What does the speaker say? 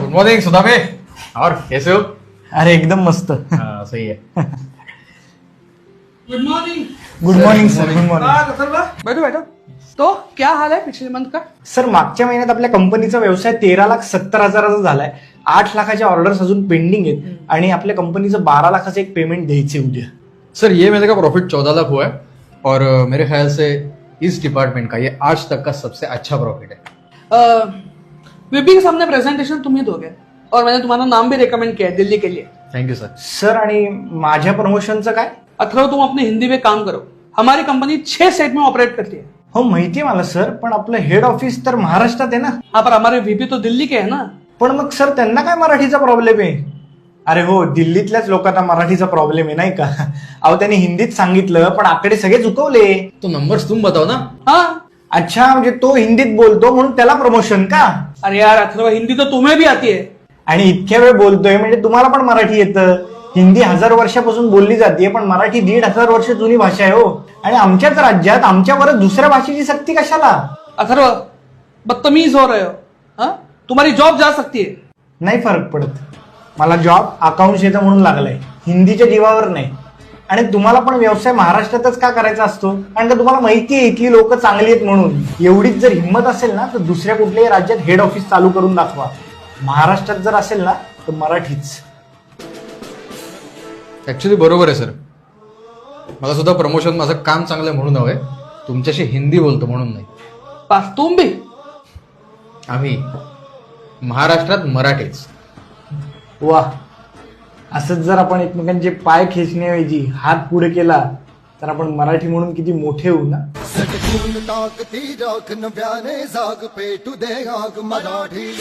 Good morning सुधा बे, और कैसे हो? अरे एकदम मस्त. हाँ सही है. Good morning. Good morning sir. Good morning. बैठो बैठो. तो क्या हाल है पिछले मंथ का? सर मागच्या महिन्यात आपल्या कंपनीचा व्यवसाय 13,70,000 झालाय. 8 लाखाच्या ऑर्डर्स अजून पेंडिंग आहेत आणि आपल्या कंपनीचं 12 लाखाचं एक पेमेंट द्यायचे उद्या. सर ये महीने का प्रॉफिट 14 लाख हुआ है और मेरे ख्याल से इस डिपार्टमेंट का ये आज तक का सबसे अच्छा प्रॉफिट है. वीपी के सामने प्रेजेंटेशन तुम ही दोगे और मैंने तुम्हारा नाम भी रिकमेंड किया है दिल्ली के लिए. Thank you sir. सर आणि माझ्या प्रमोशनचं काय? अथर्व तुम अपने हिंदी में काम करो. हमारी कंपनी 6 स्टेट में ऑपरेट करती है. हो माहितीये मला सर, पण आपलं हेड ऑफिस तर महाराष्ट्रात आहे ना. हाँ पर हमारे वीपी तो दिल्ली के है ना. पण मग सर त्यांना काय मराठीचा प्रॉब्लेम आहे? अरे हो, दिल्लीतल्याच लोकांना मराठीचा प्रॉब्लेम आहे नाही का. अहो त्यांनी हिंदीत सांगितलं पण आकडे सगळे चुकवले. तो नंबर्स तुम बताओ ना. हाँ. अच्छा, म्हणजे तो हिंदीत बोलतो म्हणून त्याला प्रमोशन का? अरे यार अथर्व, हिंदी तो तुम्हें भी आती है. आणि इतक्या वेळ बोलतोय म्हणजे तुम्हाला पण मराठी येतं. हिंदी 1000 वर्षापासून बोलली जाते पण मराठी 1,500 वर्ष जुनी भाषा आहे हो. आणि आमच्याच राज्यात आमच्यावरच दुसऱ्या भाषेची सक्ती कशाला? अथर्व बदतमीज हो रहे हो. हाँ, तुम्हारी जॉब जा सकती है. नाही फरक पडत. मला जॉब अकाउंट्स येतं म्हणून लागलाय, हिंदीच्या जीवावर नाही. आणि तुम्हाला पण व्यवसाय महाराष्ट्रातच का करायचा असतो? कारण का तुम्हाला माहिती आहे इथली लोक चांगली आहेत म्हणून. एवढीच जर हिंमत असेल ना तर दुसऱ्या कुठल्याही राज्यात हेड ऑफिस चालू करून दाखवा. महाराष्ट्रात जर असेल ना तर मराठीच. ऍक्च्युली बरोबर आहे सर. मला सुद्धा प्रमोशन माझं काम चांगलं म्हणून हवंय, तुमच्याशी हिंदी बोलतो म्हणून नाही. पास तुम भी. आम्ही महाराष्ट्रात मराठीच. वा, असंच जर आपण एकमेकांचे पाय खेचण्याऐवजी हात पुढे केला तर आपण मराठी म्हणून किती मोठे होऊ ना. सटकून टाकती राख नव्याने जाग पेटू दे आग मराठी.